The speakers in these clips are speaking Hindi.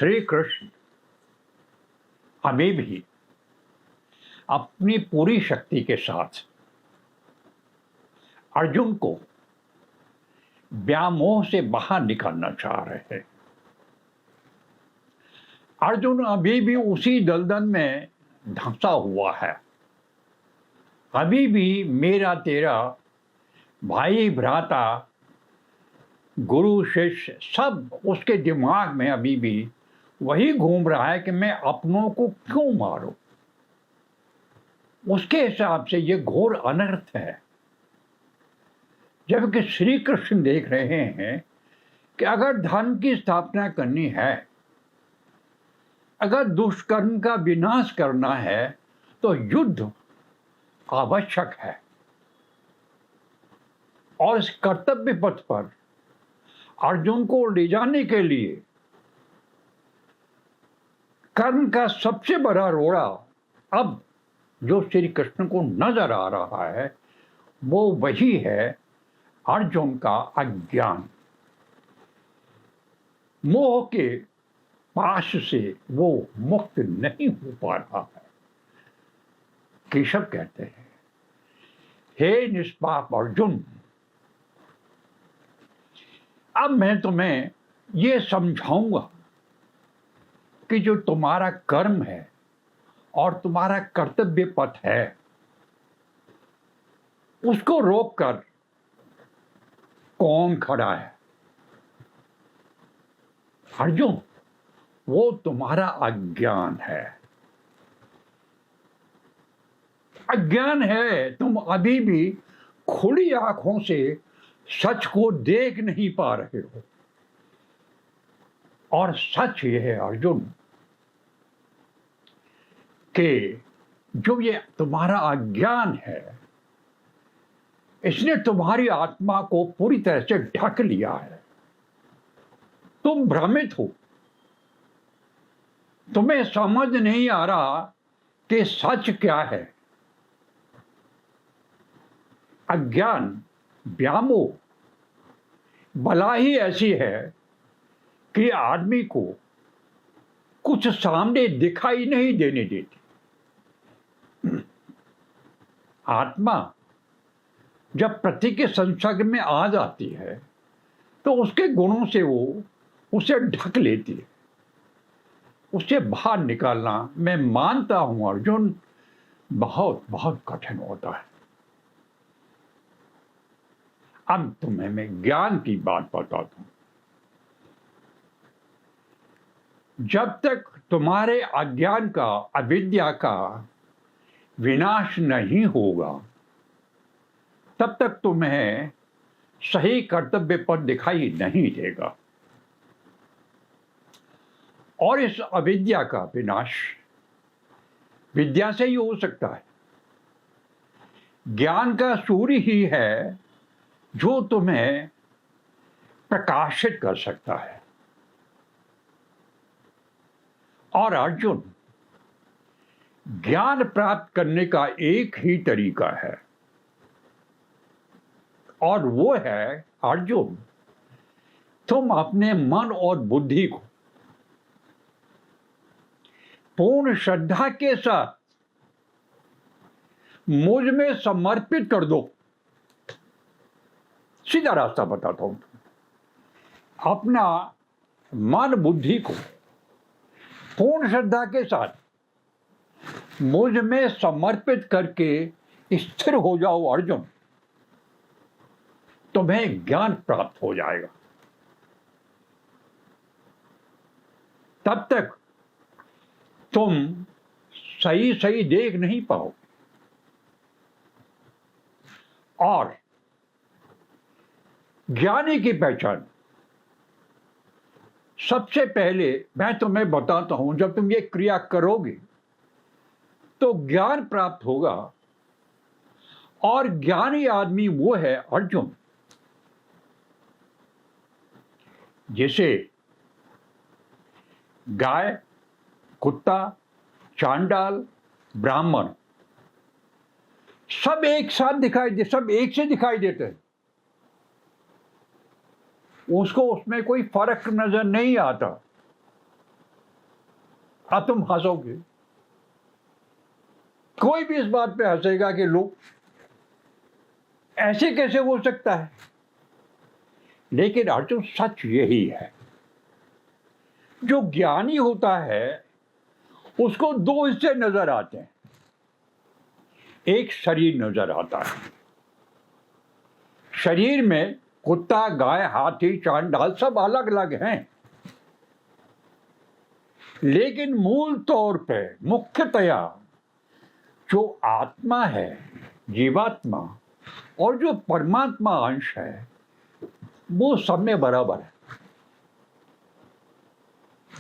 श्री कृष्ण अभी भी अपनी पूरी शक्ति के साथ अर्जुन को व्यामोह से बाहर निकालना चाह रहे हैं। अर्जुन अभी भी उसी दलदल में धंसा हुआ है। अभी भी मेरा तेरा भाई भ्राता गुरु शिष्य सब उसके दिमाग में अभी भी वही घूम रहा है कि मैं अपनों को क्यों मारूं। उसके हिसाब से ये घोर अनर्थ है। जबकि श्री कृष्ण देख रहे हैं कि अगर धर्म की स्थापना करनी है, अगर दुष्कर्म का विनाश करना है तो युद्ध आवश्यक है। और इस कर्तव्य पथ पर अर्जुन को ले जाने के लिए कर्म का सबसे बड़ा रोड़ा अब जो श्री कृष्ण को नजर आ रहा है वो वही है अर्जुन का अज्ञान। मोह के पाश से वो मुक्त नहीं हो पा रहा है। केशव कहते हैं, हे निष्पाप अर्जुन, अब मैं तुम्हें ये समझाऊंगा कि जो तुम्हारा कर्म है और तुम्हारा कर्तव्य पथ है उसको रोककर कौन खड़ा है। अर्जुन, वो तुम्हारा अज्ञान है। अज्ञान है, तुम अभी भी खुली आंखों से सच को देख नहीं पा रहे हो। और सच ये है अर्जुन कि जो ये तुम्हारा अज्ञान है इसने तुम्हारी आत्मा को पूरी तरह से ढक लिया है। तुम भ्रमित हो, तुम्हें समझ नहीं आ रहा कि सच क्या है। अज्ञान व्यामोह बला ही ऐसी है कि आदमी को कुछ सामने दिखाई नहीं देने देती। आत्मा जब प्रति के संसर्ग में आ जाती है तो उसके गुणों से वो उसे ढक लेती है। उसे बाहर निकालना, मैं मानता हूं अर्जुन, बहुत बहुत कठिन होता है। अब तुम्हें मैं ज्ञान की बात बताता हूं। जब तक तुम्हारे अज्ञान का, अविद्या का विनाश नहीं होगा तब तक तुम्हें सही कर्तव्य पथ दिखाई नहीं देगा। और इस अविद्या का विनाश विद्या से ही हो सकता है। ज्ञान का सूर्य ही है जो तुम्हें प्रकाशित कर सकता है। और अर्जुन, ज्ञान प्राप्त करने का एक ही तरीका है और वो है अर्जुन, तुम अपने मन और बुद्धि को पूर्ण श्रद्धा के साथ मुझ में समर्पित कर दो। सीधा रास्ता बताता हूं। अपना मन बुद्धि को पूर्ण श्रद्धा के साथ मुझ में समर्पित करके स्थिर हो जाओ अर्जुन, तुम्हें ज्ञान प्राप्त हो जाएगा। तब तक तुम सही सही देख नहीं पाओ। और ज्ञानी की पहचान सबसे पहले मैं तुम्हें बताता हूं, जब तुम ये क्रिया करोगे तो ज्ञान प्राप्त होगा। और ज्ञानी आदमी वो है अर्जुन जैसे गाय, कुत्ता, चांडाल, ब्राह्मण सब एक साथ सब एक से दिखाई देते हैं। उसको उसमें कोई फर्क नजर नहीं आता। अब तुम हंसोगे, कोई भी इस बात पे हंसेगा कि लोग ऐसे कैसे हो सकता है। लेकिन अर्जुन सच यही है, जो ज्ञानी होता है उसको दो हिस्से नजर आते हैं। एक शरीर नजर आता है, शरीर में कुत्ता, गाय, हाथी, चांडाल सब अलग अलग हैं, लेकिन मूल तौर पे मुख्यतया जो आत्मा है, जीवात्मा, और जो परमात्मा अंश है, वो सब में बराबर है।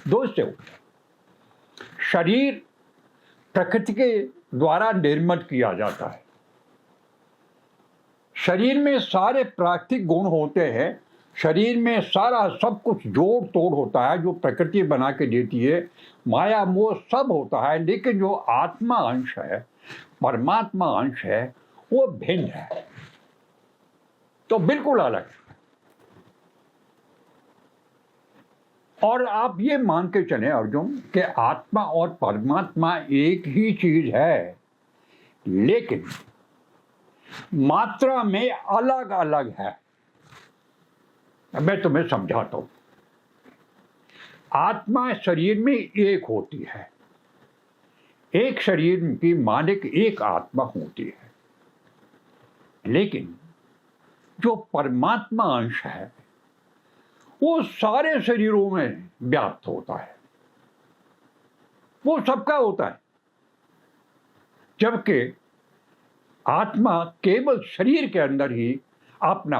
दोस्तों, शरीर प्रकृति के द्वारा निर्मित किया जाता है। शरीर में सारे प्राकृतिक गुण होते हैं, शरीर में सारा सब कुछ जोड़ तोड़ होता है जो प्रकृति बना के देती है, माया मोह सब होता है। लेकिन जो आत्मा अंश है, परमात्मा अंश है, वो भिन्न है, तो बिल्कुल अलग। और आप ये मान के चले अर्जुन कि आत्मा और परमात्मा एक ही चीज है, लेकिन मात्रा में अलग अलग है। मैं तुम्हें समझाता हूं। आत्मा शरीर में एक होती है, एक शरीर की मालिक एक आत्मा होती है, लेकिन जो परमात्मा अंश है वो सारे शरीरों में व्याप्त होता है, वो सबका होता है। जबकि आत्मा केवल शरीर के अंदर ही अपना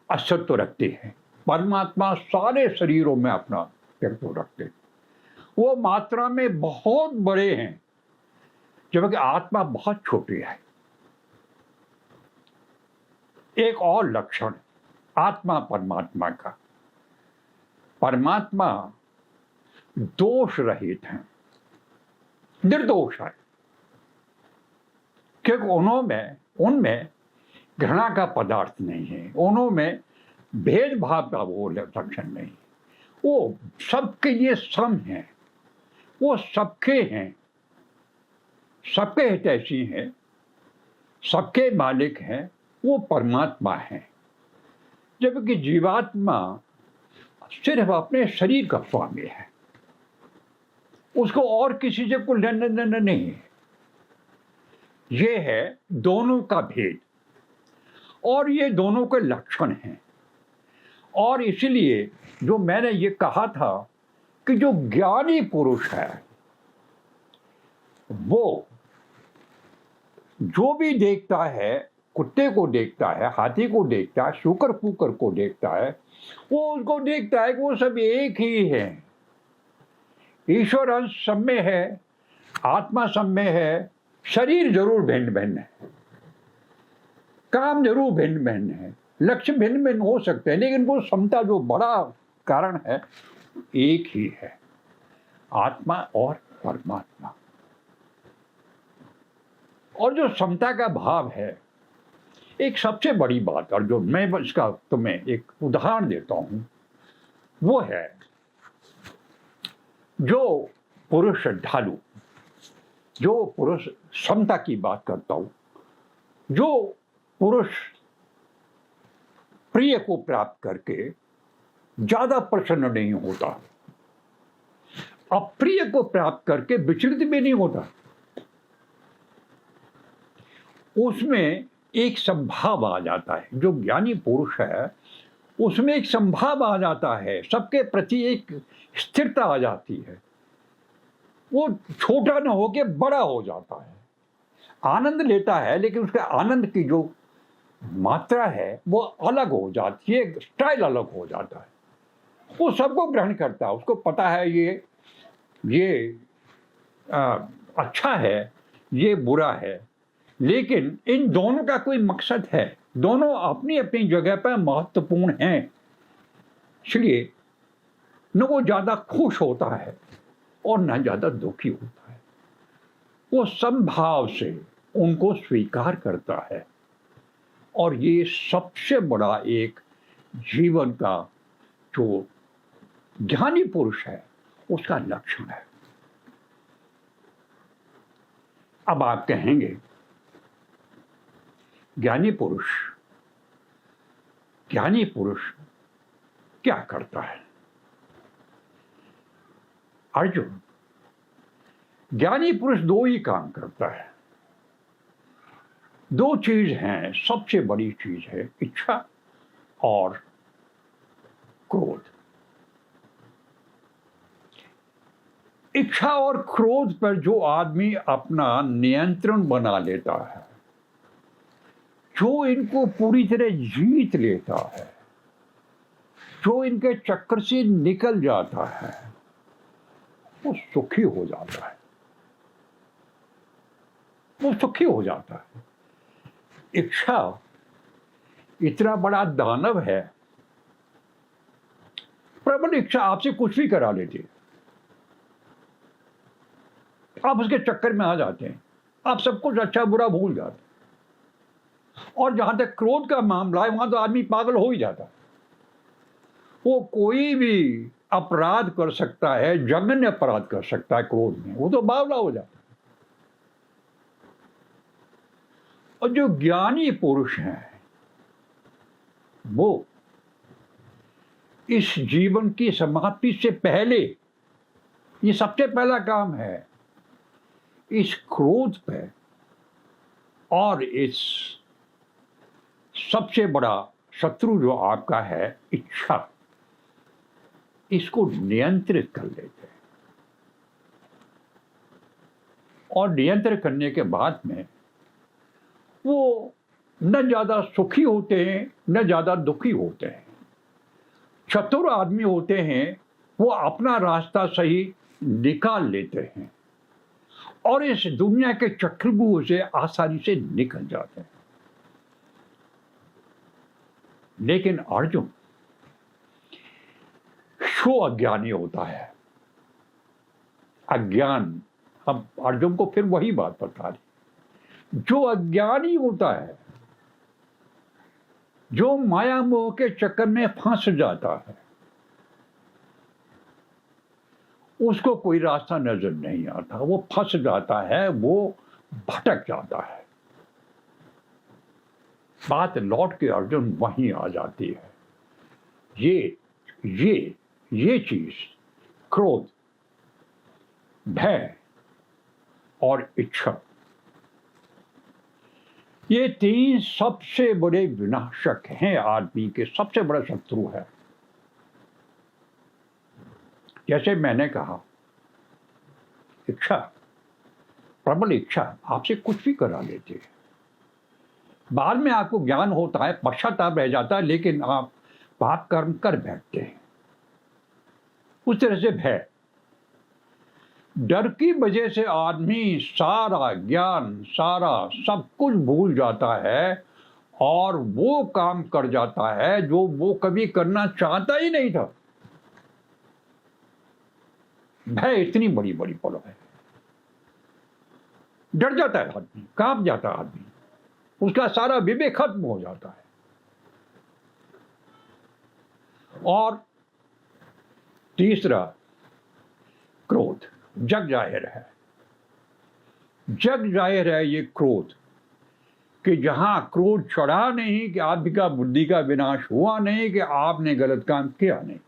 अस्तित्व रखती है, परमात्मा सारे शरीरों में अपना अस्तित्व रखते हैं। वो मात्रा में बहुत बड़े हैं, जबकि आत्मा बहुत छोटी है। एक और लक्षण आत्मा परमात्मा का, परमात्मा दोष रहित है, निर्दोष है, क्योंकि उनमें घृणा का पदार्थ नहीं है, उनमें भेदभाव का वो लक्षण नहीं, वो सबके लिए सम है, वो सबके हैं, सबके हितैषी हैं, सबके मालिक हैं, वो परमात्मा है। जबकि जीवात्मा सिर्फ अपने शरीर का स्वामी है, उसको और किसी से कोई लेना देना नहीं है। ये है दोनों का भेद, और ये दोनों के लक्षण हैं। और इसलिए जो मैंने ये कहा था कि जो ज्ञानी पुरुष है वो जो भी देखता है, कुत्ते को देखता है, हाथी को देखता है, शुकर फूकर को देखता है, वो उसको देखता है कि वो सब एक ही है। ईश्वर अंश सब में है, आत्मा सब में है, शरीर जरूर भिन्न भिन्न है, काम जरूर भिन्न भिन्न है, लक्ष्य भिन्न भिन्न हो सकते हैं, लेकिन वो समता जो बड़ा कारण है एक ही है, आत्मा और परमात्मा। और जो समता का भाव है, एक सबसे बड़ी बात, और जो मैं इसका तुम्हें एक उदाहरण देता हूं, वो है जो पुरुष श्रद्धालु, जो पुरुष समता की बात करता हूं, जो पुरुष प्रिय को प्राप्त करके ज्यादा प्रसन्न नहीं होता, अप्रिय को प्राप्त करके विचलित भी नहीं होता, उसमें एक संभाव आ जाता है। जो ज्ञानी पुरुष है उसमें एक संभाव आ जाता है, सबके प्रति एक स्थिरता आ जाती है, वो छोटा न होके बड़ा हो जाता है, आनंद लेता है, लेकिन उसके आनंद की जो मात्रा है वो अलग हो जाती है, स्टाइल अलग हो जाता है। वो सबको ग्रहण करता है, उसको पता है ये अच्छा है, ये बुरा है, लेकिन इन दोनों का कोई मकसद है, दोनों अपनी अपनी जगह पर महत्वपूर्ण हैं। इसलिए न वो ज्यादा खुश होता है और न ज्यादा दुखी होता है, वो समभाव से उनको स्वीकार करता है। और ये सबसे बड़ा एक जीवन का जो ज्ञानी पुरुष है उसका लक्षण है। अब आप कहेंगे ज्ञानी पुरुष क्या करता है? अर्जुन, ज्ञानी पुरुष दो ही काम करता है। दो चीज हैं, सबसे बड़ी चीज है इच्छा और क्रोध। इच्छा और क्रोध पर जो आदमी अपना नियंत्रण बना लेता है, जो इनको पूरी तरह जीत लेता है, जो इनके चक्कर से निकल जाता है, वो सुखी हो जाता है। वो सुखी हो जाता है। इच्छा इतना बड़ा दानव है, प्रबल इच्छा आपसे कुछ भी करा लेती है। आप उसके चक्कर में आ जाते हैं, आप सब कुछ अच्छा बुरा भूल जाते हैं। और जहां तक क्रोध का मामला है, वहां तो आदमी पागल हो ही जाता है। वो कोई भी अपराध कर सकता है, जघन्य अपराध कर सकता है क्रोध में, वो तो बावला हो जाता है। और जो ज्ञानी पुरुष हैं, वो इस जीवन की समाप्ति से पहले, ये सबसे पहला काम है, इस क्रोध पे और इस सबसे बड़ा शत्रु जो आपका है इच्छा, इसको नियंत्रित कर लेते हैं। और नियंत्रित करने के बाद में वो न ज्यादा सुखी होते हैं, न ज्यादा दुखी होते हैं। चतुर आदमी होते हैं, वो अपना रास्ता सही निकाल लेते हैं और इस दुनिया के चक्रव्यूह से आसानी से निकल जाते हैं। लेकिन अर्जुन जो अज्ञानी होता है, अज्ञान, अब अर्जुन को फिर वही बात बता रही, जो अज्ञानी होता है, जो माया मोह के चक्कर में फंस जाता है, उसको कोई रास्ता नजर नहीं आता, वो फंस जाता है, वो भटक जाता है। बात लौट के अर्जुन वहीं आ जाती है। ये चीज, क्रोध, भय और इच्छा, ये तीन सबसे बड़े विनाशक हैं, आदमी के सबसे बड़ा शत्रु है। जैसे मैंने कहा, इच्छा, प्रबल इच्छा आपसे कुछ भी करा लेती है। बाद में आपको ज्ञान होता है, पश्चाताप रह जाता है, लेकिन आप पाप कर्म कर बैठते हैं। उस तरह से भय, डर की वजह से आदमी सारा ज्ञान, सारा सब कुछ भूल जाता है और वो काम कर जाता है जो वो कभी करना चाहता ही नहीं था। भय इतनी बड़ी बड़ी पल है, डर जाता है आदमी, कांप जाता है आदमी, उसका सारा विवेक खत्म हो जाता है। और तीसरा, क्रोध, जग जाहिर है ये क्रोध, कि जहां क्रोध चढ़ा नहीं कि आपका बुद्धि का विनाश हुआ नहीं, कि आपने गलत काम किया नहीं,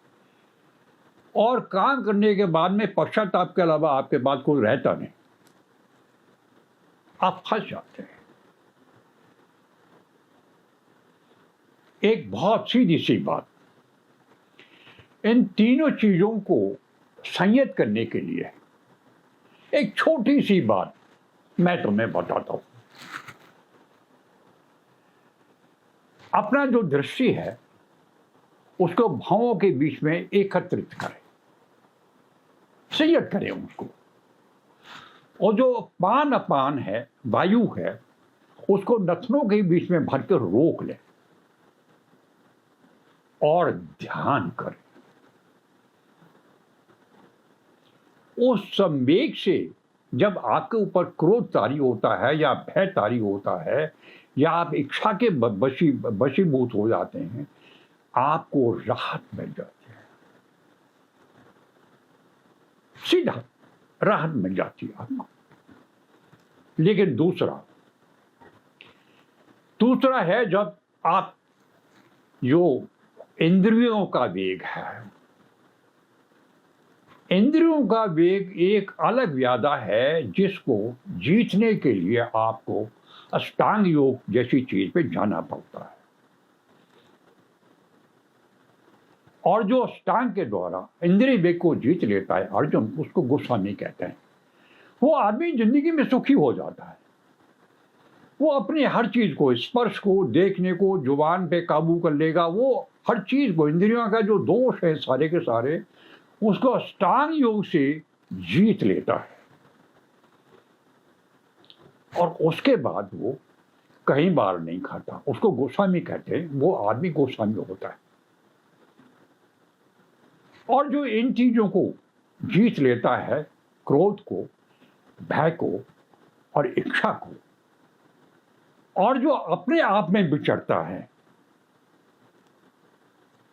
और काम करने के बाद में पश्चाताप के अलावा आपके पास कोई रहता नहीं, आप फंस जाते हैं। एक बहुत सीधी सी बात, इन तीनों चीजों को संयत करने के लिए एक छोटी सी बात मैं तुम्हें बताता हूं। अपना जो दृष्टि है उसको भावों के बीच में एकत्रित करें, संयत करें उसको, और जो पान अपान है, वायु है, उसको नथनों के बीच में भरकर रोक लें और ध्यान करें। उस संवेग से जब आपके ऊपर क्रोध तारी होता है या भय तारी होता है या आप इच्छा के वशीभूत हो जाते हैं, आपको राहत मिल जाती है, सीधा राहत मिल जाती है आपको। लेकिन दूसरा है जब आप जो इंद्रियों का वेग है, इंद्रियों का वेग एक अलग व्याधा है जिसको जीतने के लिए आपको अष्टांग योग जैसी चीज पे जाना पड़ता है। और जो अष्टांग के द्वारा इंद्रिय वेग को जीत लेता है अर्जुन, उसको गोस्वामी कहते हैं। वो आदमी जिंदगी में सुखी हो जाता है। वो अपनी हर चीज को, स्पर्श को, देखने को, जुबान पे काबू कर लेगा। वो हर चीज को, इंद्रियों का जो दोष है सारे के सारे, उसको अष्टांग योग से जीत लेता है। और उसके बाद वो कहीं बार नहीं खाता। उसको गोस्वामी कहते हैं। वो आदमी गोस्वामी होता है। और जो इन चीजों को जीत लेता है, क्रोध को, भय को और इच्छा को, और जो अपने आप में विचरता है,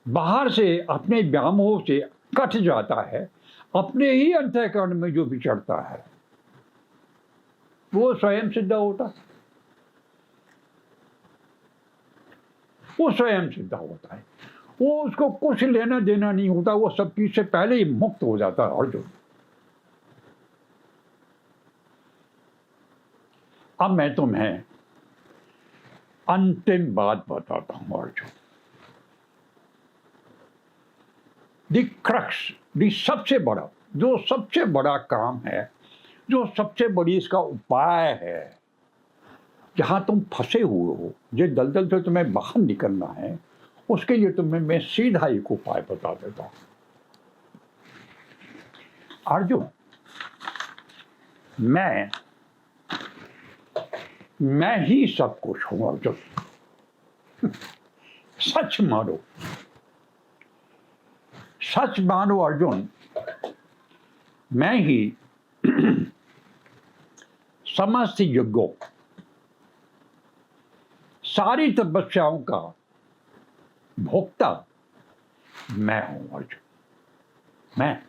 बाहर से अपने व्यामोह से कट जाता है, अपने ही अंतःकरण में जो विचरता है, वो स्वयं सिद्ध होता है। वो स्वयं सिद्ध होता है। वो उसको कुछ लेना देना नहीं होता। वो सब चीज से पहले ही मुक्त हो जाता है अर्जुन। अब मैं तुम्हें अंतिम बात बताता हूं अर्जुन। द क्रक्स, द सबसे बड़ा काम है, जो सबसे बड़ी इसका उपाय है, जहां तुम फंसे हुए हो, जिस दलदल से तुम्हें बाहर निकलना है, उसके लिए तुम्हें मैं सीधा एक उपाय बता देता हूं। अर्जुन, मैं ही सब कुछ हूं अर्जुन। सच मानो अर्जुन, मैं ही समस्त यज्ञों, सारी तपस्याओं का भोक्ता मैं हूं अर्जुन। मैं।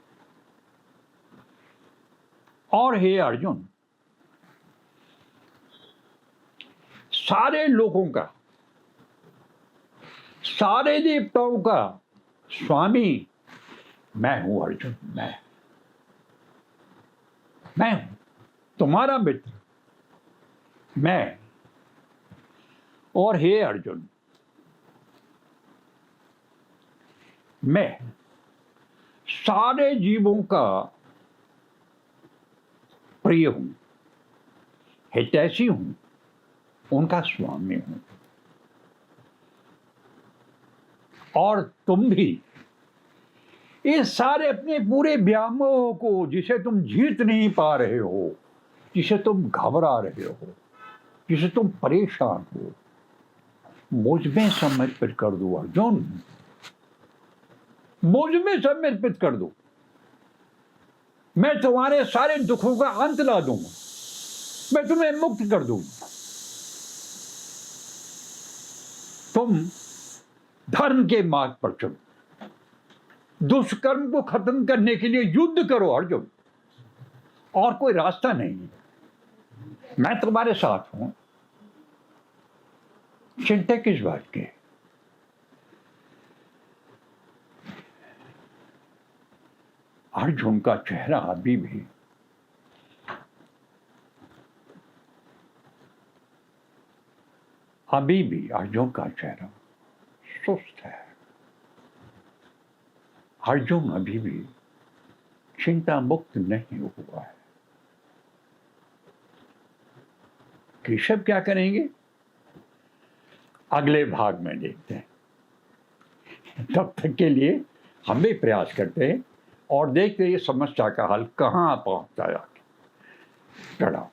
और हे अर्जुन, सारे लोगों का, सारे देवताओं का स्वामी मैं हूं अर्जुन। मैं हूं तुम्हारा मित्र, मैं। और हे अर्जुन, मैं सारे जीवों का प्रिय हूं, हितैषी हूं, उनका स्वामी हूं। और तुम भी इस सारे अपने पूरे व्यामोह को, जिसे तुम जीत नहीं पा रहे हो, जिसे तुम घबरा रहे हो, जिसे तुम परेशान हो, मुझ में समर्पित कर दो अर्जुन। मुझ में समर्पित कर दो। मैं तुम्हारे सारे दुखों का अंत ला दूंगा। मैं तुम्हें मुक्त कर दूंगा। तुम धर्म के मार्ग पर चलो। दुष्कर्म को खत्म करने के लिए युद्ध करो अर्जुन। और कोई रास्ता नहीं है। मैं तुम्हारे साथ हूं। चिंता किस बात की? अर्जुन का चेहरा अभी भी अर्जुन का चेहरा सुस्त है। अर्जुन अभी भी चिंता मुक्त नहीं हुआ है। केशव क्या करेंगे, अगले भाग में देखते हैं। तब तक के लिए हम भी प्रयास करते हैं और देखते हैं ये समस्या का हल कहाँ पहुंचता है। प्रणाम।